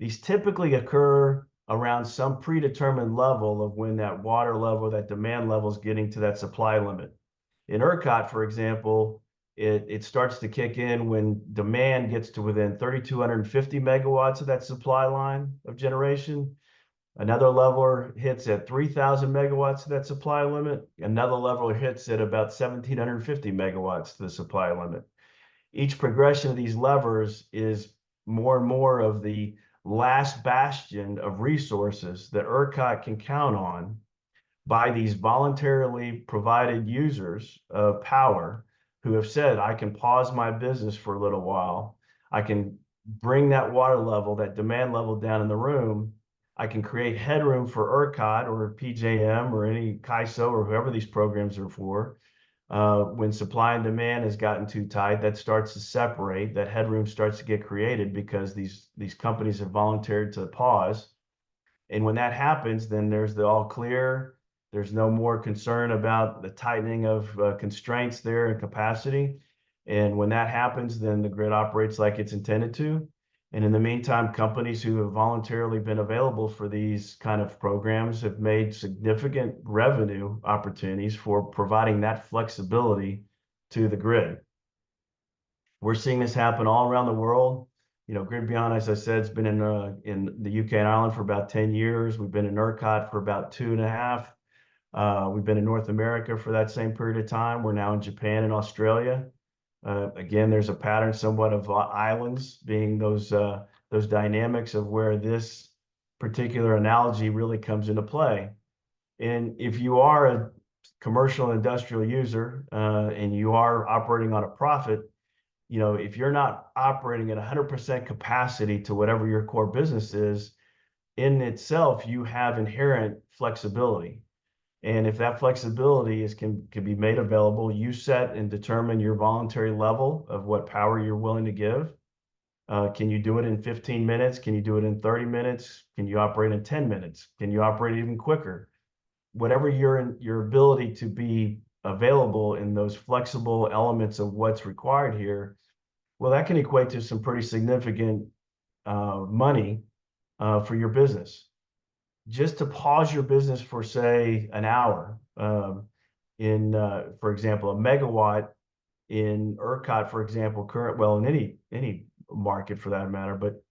These typically occur around some predetermined level of when that water level, that demand level is getting to that supply limit. In ERCOT, for example, it starts to kick in when demand gets to within 3,250 megawatts of that supply line of generation. Another leveler hits at 3,000 megawatts to that supply limit. Another leveler hits at about 1,750 megawatts to the supply limit. Each progression of these levers is more and more of the last bastion of resources that ERCOT can count on by these voluntarily provided users of power who have said, I can pause my business for a little while. I can bring that water level, that demand level down in the room. I can create headroom for ERCOT or PJM or any CAISO or whoever these programs are for. When supply and demand has gotten too tight, that starts to separate, that headroom starts to get created because these companies have volunteered to pause. And when that happens, then there's the all clear. There's no more concern about the tightening of constraints there and capacity. And when that happens, then the grid operates like it's intended to. And in the meantime, companies who have voluntarily been available for these kind of programs have made significant revenue opportunities for providing that flexibility to the grid. We're seeing this happen all around the world. GridBeyond, as I said, has been in the UK and Ireland for about 10 years. We've been in ERCOT for about 2.5. We've been in North America for that same period of time. We're now in Japan and Australia. Again, there's a pattern somewhat of islands being those dynamics of where this particular analogy really comes into play. And if you are a commercial industrial user and you are operating on a profit, if you're not operating at 100% capacity to whatever your core business is, in itself, you have inherent flexibility. And if that flexibility can be made available, you set and determine your voluntary level of what power you're willing to give. Can you do it in 15 minutes? Can you do it in 30 minutes? Can you operate in 10 minutes? Can you operate even quicker? Whatever your ability to be available in those flexible elements of what's required here, well, that can equate to some pretty significant money for your business. Just to pause your business for, say, an hour, for example, a megawatt in ERCOT, for example, in any market for that matter, but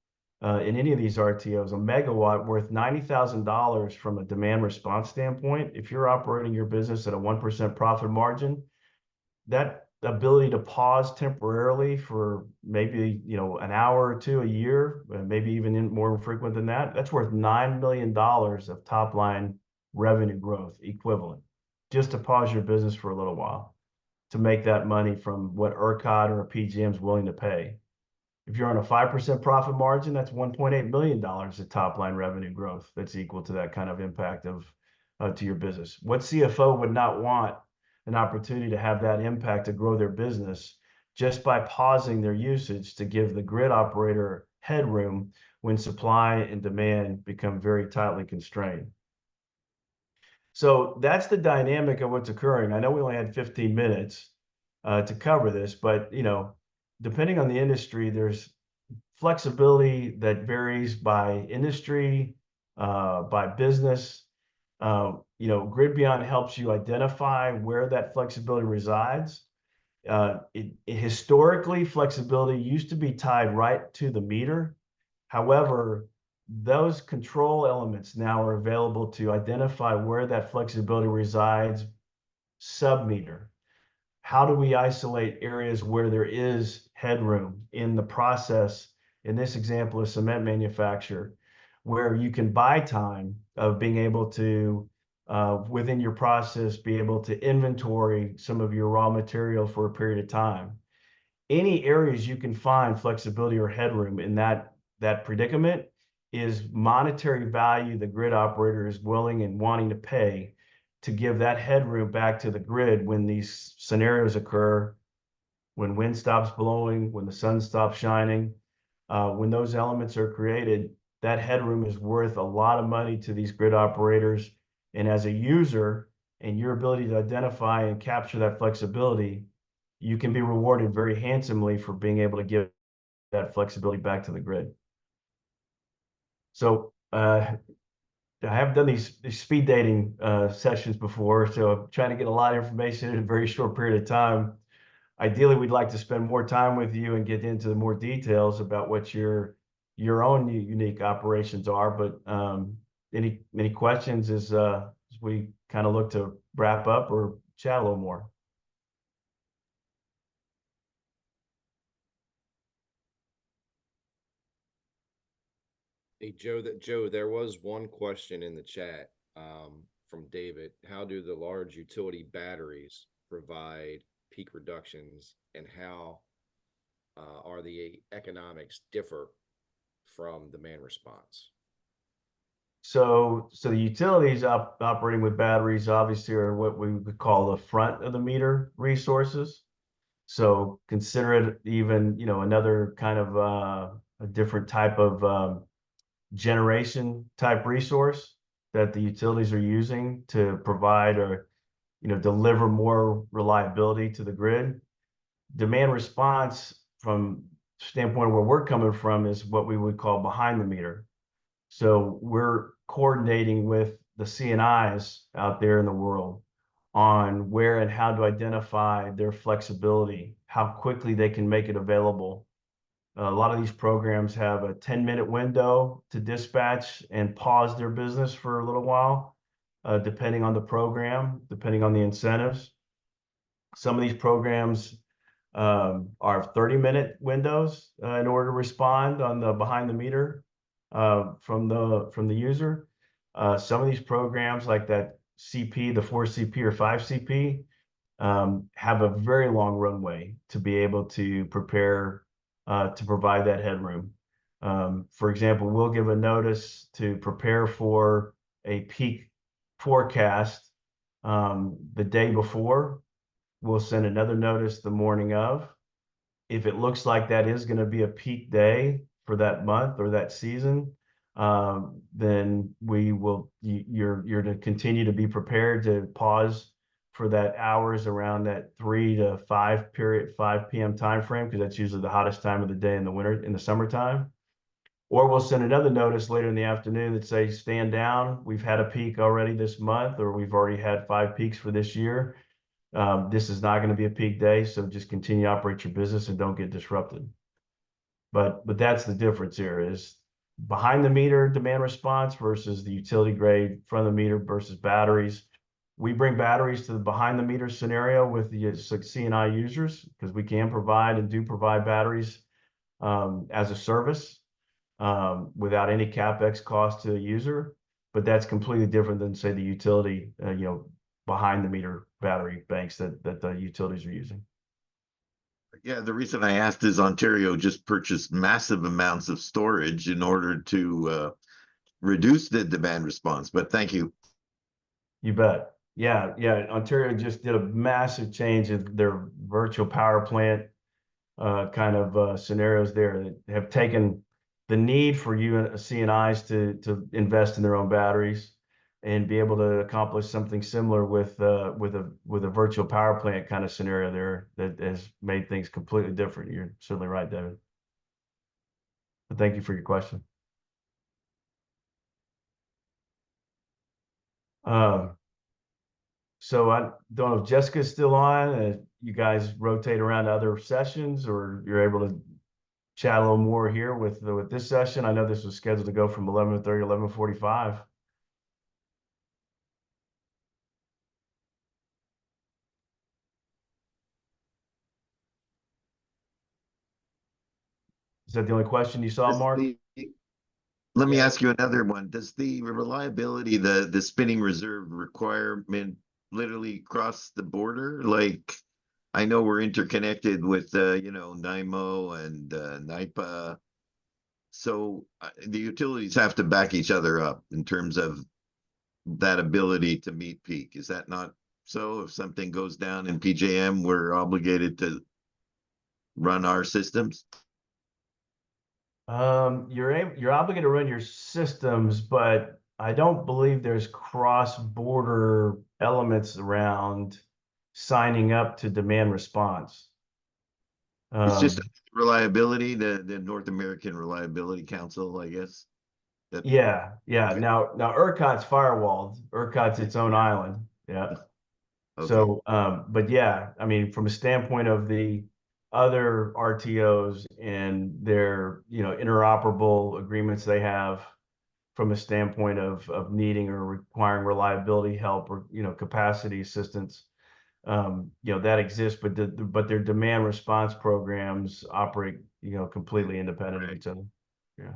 in any of these RTOs, a megawatt worth $90,000 from a demand response standpoint. If you're operating your business at a 1% profit margin, that ability to pause temporarily for maybe an hour or two a year, maybe even more frequent than that, that's worth $9 million of top line revenue growth equivalent, just to pause your business for a little while to make that money from what ERCOT or a PJM is willing to pay. If you're on a 5% profit margin, that's $1.8 million of top line revenue growth that's equal to that kind of impact to your business. What CFO would not want an opportunity to have that impact to grow their business just by pausing their usage to give the grid operator headroom when supply and demand become very tightly constrained? So that's the dynamic of what's occurring. I know we only had 15 minutes to cover this, but depending on the industry, there's flexibility that varies by industry, by business. GridBeyond helps you identify where that flexibility resides. Historically, flexibility used to be tied right to the meter. However, those control elements now are available to identify where that flexibility resides sub-meter. How do we isolate areas where there is headroom in the process? In this example, a cement manufacturer, where you can buy time of being able to, within your process, be able to inventory some of your raw material for a period of time. Any areas you can find flexibility or headroom in that predicament is monetary value the grid operator is willing and wanting to pay to give that headroom back to the grid when these scenarios occur, when wind stops blowing, when the sun stops shining. When those elements are created, that headroom is worth a lot of money to these grid operators. And as a user and your ability to identify and capture that flexibility, you can be rewarded very handsomely for being able to give that flexibility back to the grid. So I have done these speed dating sessions before, so I'm trying to get a lot of information in a very short period of time. Ideally, we'd like to spend more time with you and get into the more details about what your own unique operations are. But any questions as we kind of look to wrap up or chat a little more? Hey Joe, there was one question in the chat from David. How do the large utility batteries provide peak reductions, and how are the economics differ from demand response? So the utilities operating with batteries obviously are what we would call the front of the meter resources. So consider it even, another kind of a different type of generation type resource that the utilities are using to provide or, deliver more reliability to the grid. Demand response from standpoint of where we're coming from is what we would call behind the meter. So we're coordinating with the CNIs out there in the world on where and how to identify their flexibility, how quickly they can make it available. A lot of these programs have a 10-minute window to dispatch and pause their business for a little while, depending on the program, depending on the incentives. Some of these programs are 30-minute windows in order to respond on the behind the meter from the user. Some of these programs, like that CP, the 4CP or 5CP, have a very long runway to be able to prepare to provide that headroom. For example, we'll give a notice to prepare for a peak forecast the day before. We'll send another notice the morning of. If it looks like that is going to be a peak day for that month or that season, then you're to continue to be prepared to pause for that hours around that 3 to 5 period, 5 p.m. time frame, because that's usually the hottest time of the day in the summertime. Or we'll send another notice later in the afternoon that says, stand down. We've had a peak already this month, or we've already had 5 peaks for this year. This is not going to be a peak day, so just continue to operate your business and don't get disrupted. But that's the difference here is behind the meter demand response versus the utility grade front of the meter versus batteries. We bring batteries to the behind the meter scenario with the CNI users because we can provide and do provide batteries as a service without any CapEx cost to the user. But that's completely different than, say, the utility, behind the meter battery banks that the utilities are using. Yeah, the reason I asked is Ontario just purchased massive amounts of storage in order to reduce the demand response. But thank you. You bet. Yeah. Ontario just did a massive change in their virtual power plant kind of scenarios there that have taken the need for you CNIs to invest in their own batteries and be able to accomplish something similar with a virtual power plant kind of scenario there that has made things completely different. You're certainly right, David. But thank you for your question. So I don't know if Jessica's still on. You guys rotate around to other sessions, or you're able to chat a little more here with this session. I know this was scheduled to go from 11:30 to 11:45. Is that the only question you saw, Mark? Let me Yeah, ask you another one. Does the reliability, the spinning reserve requirement literally cross the border? Like, I know we're interconnected with, NIMO and NIPA. So the utilities have to back each other up in terms of that ability to meet peak. Is that not so? If something goes down in PJM, we're obligated to run our systems? You're obligated to run your systems, but I don't believe there's cross-border elements around signing up to demand response. It's just Um, reliability, the North American Reliability Council, I guess. Yeah. Okay. Now ERCOT's firewalled. ERCOT's its own island. Yeah. Okay. So, but yeah, I mean, from a standpoint of the other RTOs and their, interoperable agreements they have from a standpoint of needing or requiring reliability help or, capacity assistance, that exists, but but their demand response programs operate, completely independent of Right. each other. Yeah.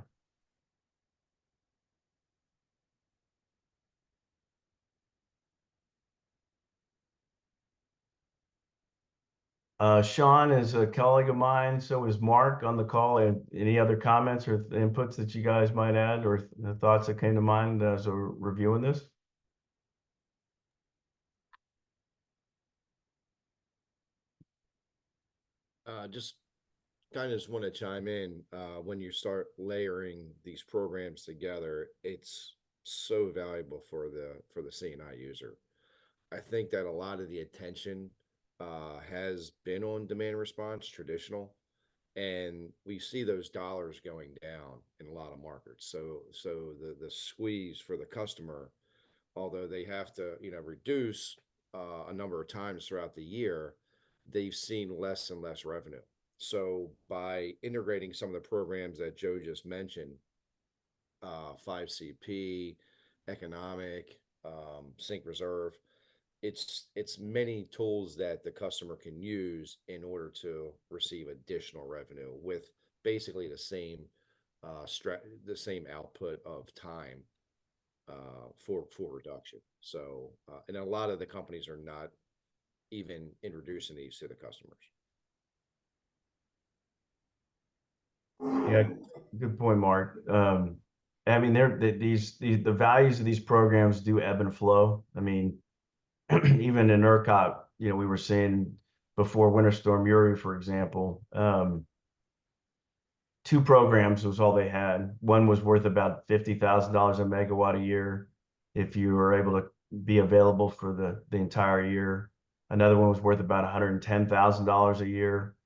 Sean is a colleague of mine, so is Mark on the call. And any other comments or inputs that you guys might add or the thoughts that came to mind as we're reviewing this? Just kind of just want to chime in. When you start layering these programs together, it's so valuable for the CNI user. I think that a lot of the attention has been on demand response, traditional, and we see those dollars going down in a lot of markets. So the squeeze for the customer, although they have to reduce a number of times throughout the year, they've seen less and less revenue. So by integrating some of the programs that Joe just mentioned, 5CP, economic, sync reserve, it's many tools that the customer can use in order to receive additional revenue with basically the same output of time for reduction. So and a lot of the companies are not even introducing these to the customers. Yeah, good point, Mark. I mean, the values of these programs do ebb and flow. I mean, even in ERCOT, we were seeing before Winter Storm Uri, for example, two programs was all they had. One was worth about $50,000 a megawatt a year if you were able to be available for the entire year. Another one was worth about $110,000 a year.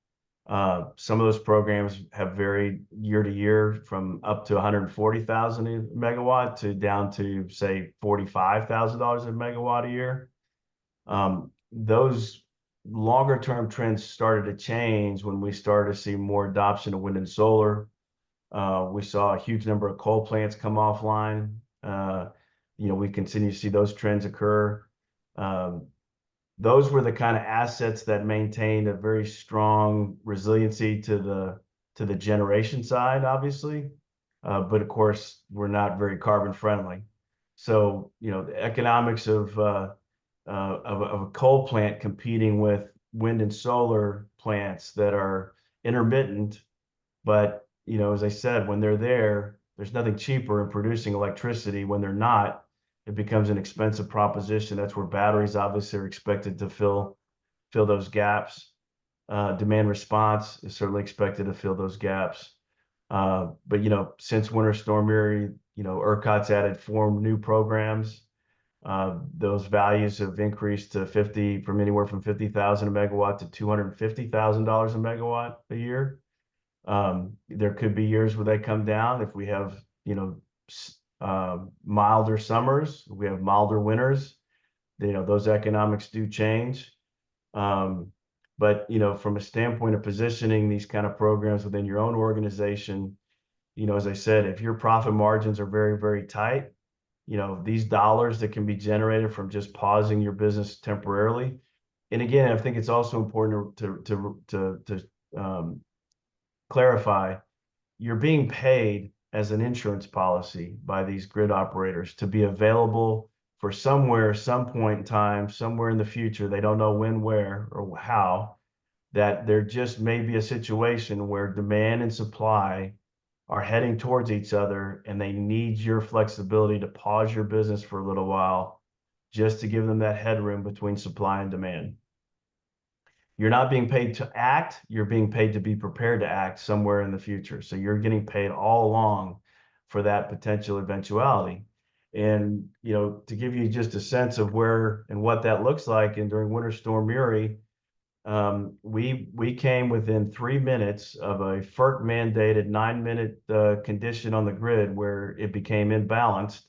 Some of those programs have varied year to year from up to 140,000 a megawatt to down to say $45,000 a megawatt a year. Those longer term trends started to change when we started to see more adoption of wind and solar. We saw a huge number of coal plants come offline. We continue to see those trends occur. Um, those were the kind of assets that maintained a very strong resiliency to the generation side, obviously. But of course, we're not very carbon friendly. So, the economics of a coal plant competing with wind and solar plants that are intermittent, but as I said, when they're there, there's nothing cheaper in producing electricity. When they're not, it becomes an expensive proposition. That's where batteries obviously are expected to fill those gaps. Demand response is certainly expected to fill those gaps. But since Winter Storm Uri, ERCOT's added 4 new programs. Those values have increased to from anywhere from 50,000 a megawatt to $250,000 a megawatt a year. There could be years where they come down if we have, milder summers, we have milder winters. Those economics do change. Um, but from a standpoint of positioning these kind of programs within your own organization, as I said, if your profit margins are very, very tight, these dollars that can be generated from just pausing your business temporarily. And again, I think it's also important to clarify, you're being paid as an insurance policy by these grid operators to be available for some point in time, somewhere in the future. They don't know when, where, or how, that there just may be a situation where demand and supply are heading towards each other and they need your flexibility to pause your business for a little while just to give them that headroom between supply and demand. You're not being paid to act, you're being paid to be prepared to act somewhere in the future. So you're getting paid all along for that potential eventuality. And, to give you just a sense of where and what that looks like, and during Winter Storm Uri, we came within 3 minutes of a FERC mandated 9-minute condition on the grid where it became imbalanced.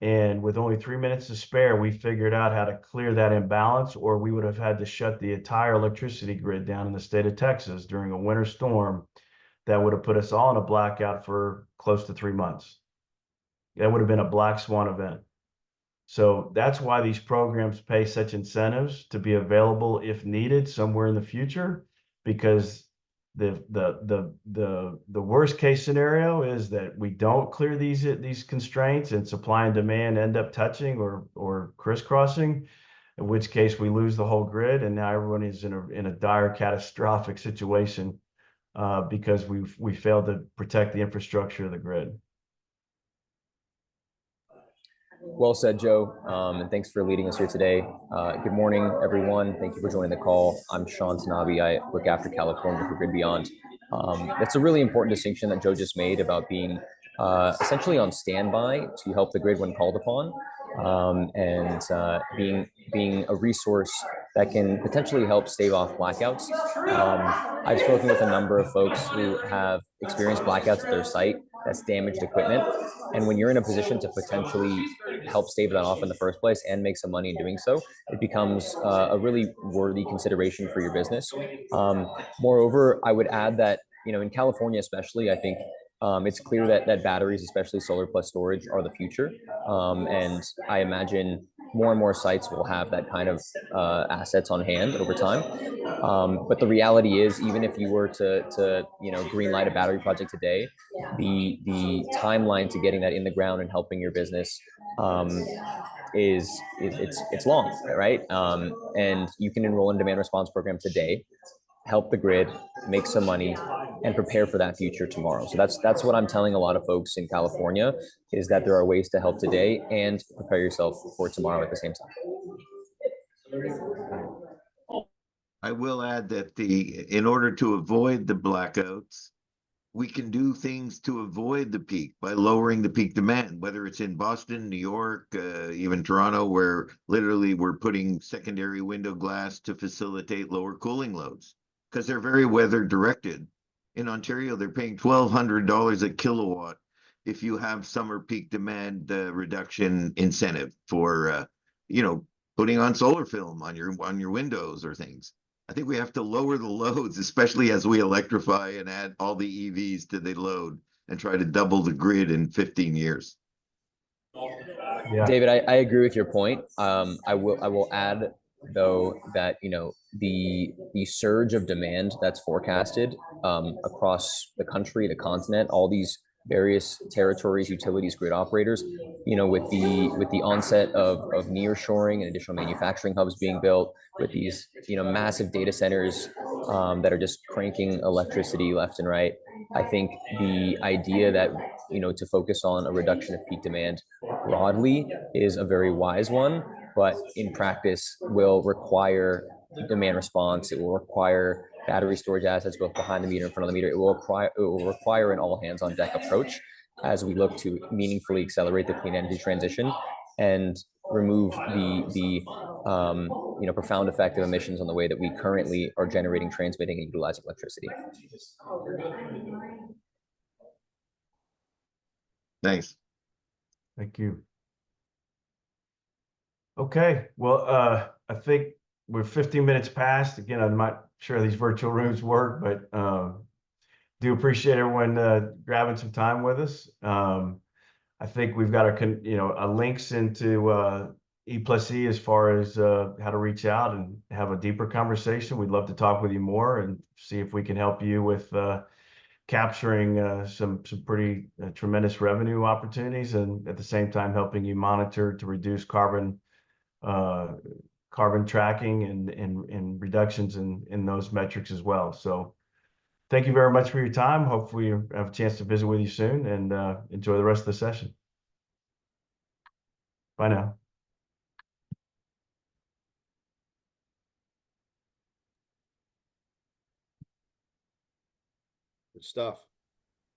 And with only 3 minutes to spare, we figured out how to clear that imbalance, or we would have had to shut the entire electricity grid down in the state of Texas during a winter storm that would have put us all in a blackout for close to 3 months. That would have been a black swan event. So that's why these programs pay such incentives to be available if needed somewhere in the future, because the worst case scenario is that we don't clear these constraints and supply and demand end up touching or crisscrossing, in which case we lose the whole grid, and now everyone is in a dire catastrophic situation because we failed to protect the infrastructure of the grid. Well said, Joe, and thanks for leading us here today. Good morning, everyone. Thank you for joining the call. I'm Sean Tanabe. I look after California for GridBeyond. That's a really important distinction that Joe just made about being essentially on standby to help the grid when called upon, and being a resource that can potentially help stave off blackouts. I've spoken with a number of folks who have experienced blackouts at their site that's damaged equipment. And when you're in a position to potentially help stave that off in the first place and make some money in doing so, it becomes a really worthy consideration for your business. Moreover, I would add that, in California especially, I think it's clear that batteries, especially solar plus storage, are the future. And I imagine more and more sites will have that kind of assets on hand over time. But the reality is, even if you were to green light a battery project today, the timeline to getting that in the ground and helping your business it's long, right? And you can enroll in a demand response program today, help the grid, make some money, and prepare for that future tomorrow. So that's what I'm telling a lot of folks in California, is that there are ways to help today and prepare yourself for tomorrow at the same time. I will add that in order to avoid the blackouts, we can do things to avoid the peak by lowering the peak demand, whether it's in Boston, New York, even Toronto, where literally we're putting secondary window glass to facilitate lower cooling loads because they're very weather directed. In Ontario, they're paying $1,200 a kilowatt if you have summer peak demand reduction incentive for, putting on solar film on your windows or things. I think we have to lower the loads, especially as we electrify and add all the EVs to the load and try to double the grid in 15 years. Yeah. David, I agree with your point. I will add though that the surge of demand that's forecasted across the country, the continent, all these various territories, utilities, grid operators, with the onset of nearshoring and additional manufacturing hubs being built, with these massive data centers that are just cranking electricity left and right. I think the idea that to focus on a reduction of peak demand broadly is a very wise one, but in practice will require demand response. It will require battery storage assets both behind the meter and in front of the meter. It will require an all hands on deck approach as we look to meaningfully accelerate the clean energy transition and remove the profound effect of emissions on the way that we currently are generating, transmitting, and utilizing electricity. Thanks. Thank you. Okay, well, I think we're 15 minutes past. Again, I'm not sure these virtual rooms work, but do appreciate everyone grabbing some time with us. I think we've got our links into E+E as far as how to reach out and have a deeper conversation. We'd love to talk with you more and see if we can help you with capturing some pretty tremendous revenue opportunities, and at the same time helping you monitor to reduce carbon tracking and reductions in those metrics as well. So thank you very much for your time. Hopefully you have a chance to visit with you soon, and enjoy the rest of the session. Bye now. Good stuff.